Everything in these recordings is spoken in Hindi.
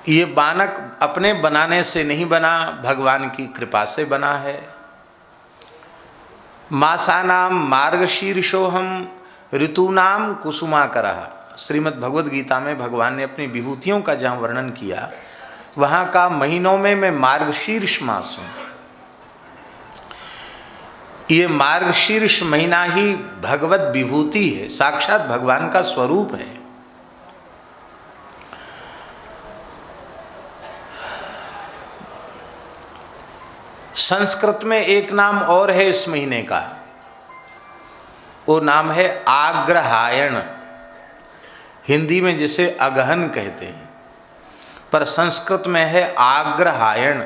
ये बानक अपने बनाने से नहीं बना, भगवान की कृपा से बना है। मासानाम मार्गशीर्षोहम ऋतूनाम कुसुमाकरः। श्रीमद् भगवद गीता में भगवान ने अपनी विभूतियों का जहाँ वर्णन किया, वहाँ का महीनों में मैं मार्गशीर्ष मास हूँ। ये मार्गशीर्ष महीना ही भगवत विभूति है, साक्षात भगवान का स्वरूप है। संस्कृत में एक नाम और है इस महीने का, वो नाम है आग्रहायण। हिंदी में जिसे अगहन कहते हैं, पर संस्कृत में है आग्रहायण।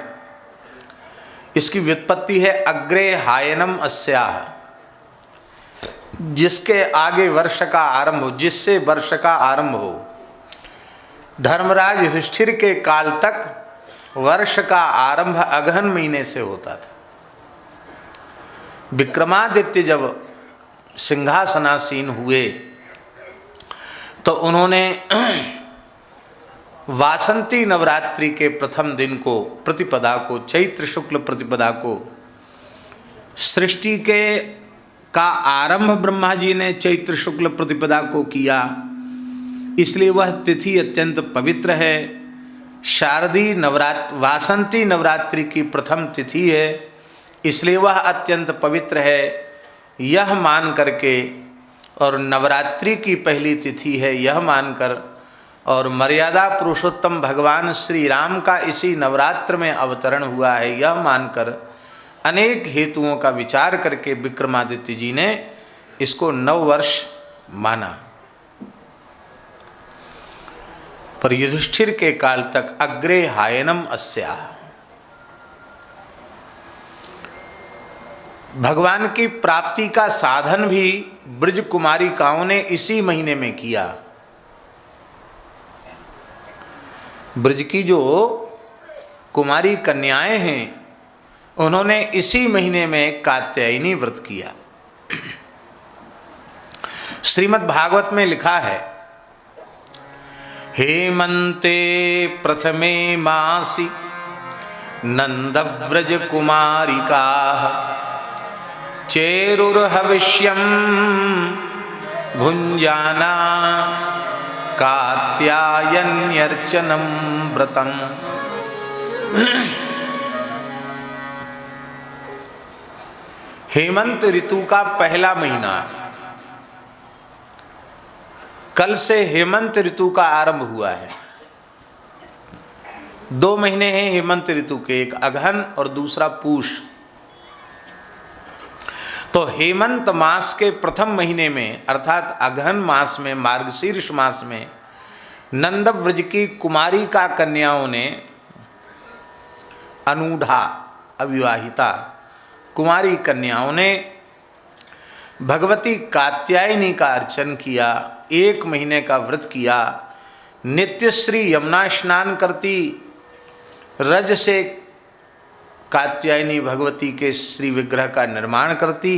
इसकी व्युत्पत्ति है अग्रे हायनम अस्याह, जिसके आगे वर्ष का आरंभ हो, जिससे वर्ष का आरंभ हो। धर्मराज युधिष्ठिर के काल तक वर्ष का आरंभ अगहन महीने से होता था। विक्रमादित्य जब सिंहासनासीन हुए तो उन्होंने वासंती नवरात्रि के प्रथम दिन को, प्रतिपदा को, चैत्र शुक्ल प्रतिपदा को, सृष्टि का आरंभ ब्रह्मा जी ने चैत्र शुक्ल प्रतिपदा को किया, इसलिए वह तिथि अत्यंत पवित्र है। शारदीय वासंती नवरात्रि की प्रथम तिथि है, इसलिए वह अत्यंत पवित्र है। यह मान करके, और नवरात्रि की पहली तिथि है यह मानकर, और मर्यादा पुरुषोत्तम भगवान श्री राम का इसी नवरात्र में अवतरण हुआ है यह मानकर, अनेक हेतुओं का विचार करके विक्रमादित्य जी ने इसको नववर्ष माना। पर युधिष्ठिर के काल तक अग्रे हायनम अस्या, भगवान की प्राप्ति का साधन भी ब्रज कुमारिकाओं ने इसी महीने में किया। ब्रज की जो कुमारी कन्याएं हैं उन्होंने इसी महीने में कात्यायनी व्रत किया। श्रीमद् भागवत में लिखा है, हेमंते प्रथमे मासी नंदव्रज कुमारिकाः चेरुर्हविष्यं भुञ्जाना कात्यायन्यर्चनं व्रतम्। हेमंत ऋतु का पहला महीना, कल से हेमंत ऋतु का आरंभ हुआ है। 2 महीने हैं हेमंत ऋतु के, एक अगहन और दूसरा पूष। तो हेमंत मास के प्रथम महीने में अर्थात अगहन मास में, मार्गशीर्ष मास में, नंदव्रज की कुमारी का कन्याओं ने, अनूढ़ा अविवाहिता कुमारी कन्याओं ने भगवती कात्यायनी का अर्चन किया, 1 महीने का व्रत किया। नित्यश्री यमुना स्नान करती, रज से कात्यायनी भगवती के श्री विग्रह का निर्माण करती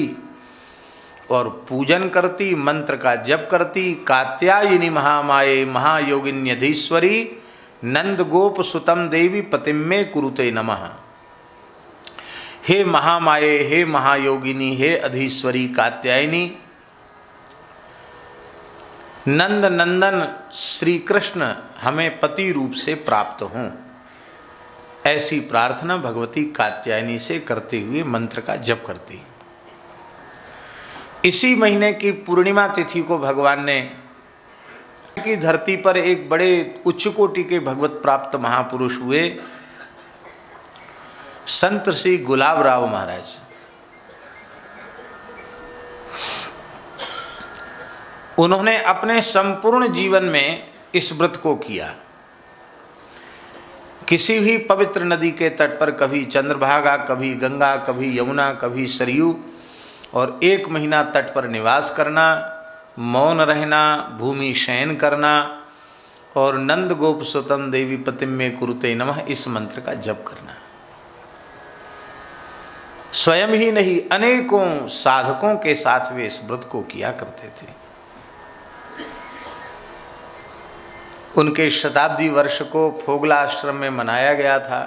और पूजन करती, मंत्र का जप करती। कात्यायनी महामाये महायोगिन्यधीश्वरी नंद गोप सुतम देवी पतिम्मे कुरुते नमः। हे महामाये, हे महायोगिनी, हे अधीश्वरी कात्यायनी, नंद नंदन श्री कृष्ण हमें पति रूप से प्राप्त हों, ऐसी प्रार्थना भगवती कात्यायनी से करते हुए मंत्र का जप करती। इसी महीने की पूर्णिमा तिथि को भगवान ने की धरती पर एक बड़े उच्च कोटि के भगवत प्राप्त महापुरुष हुए संत श्री गुलाबराव महाराज। उन्होंने अपने संपूर्ण जीवन में इस व्रत को किया। किसी भी पवित्र नदी के तट पर कभी चंद्रभागा, कभी गंगा, कभी यमुना, कभी सरयू, और 1 महीना तट पर निवास करना, मौन रहना, भूमि शयन करना और नंद गोप सुतम देवी पतिम्मे कुरुते नमः इस मंत्र का जप करना। स्वयं ही नहीं, अनेकों साधकों के साथ वे इस व्रत को किया करते थे। उनके शताब्दी वर्ष को फोगला आश्रम में मनाया गया था।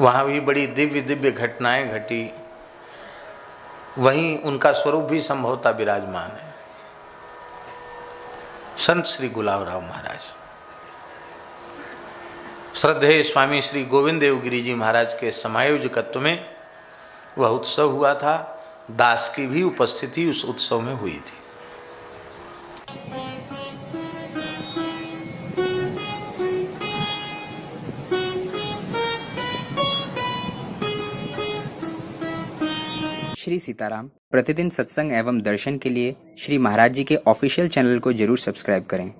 वहाँ भी बड़ी दिव्य दिव्य घटनाएं घटी। वहीं उनका स्वरूप भी संभवतः विराजमान है। संत श्री गुलाब राव महाराज, श्रद्धेय स्वामी श्री गोविंद देव गिरी जी महाराज के समायोजकत्व में वह उत्सव हुआ था। दास की भी उपस्थिति उस उत्सव में हुई थी। श्री सीताराम प्रतिदिन सत्संग एवं दर्शन के लिए श्री महाराज जी के ऑफिशियल चैनल को जरूर सब्सक्राइब करें।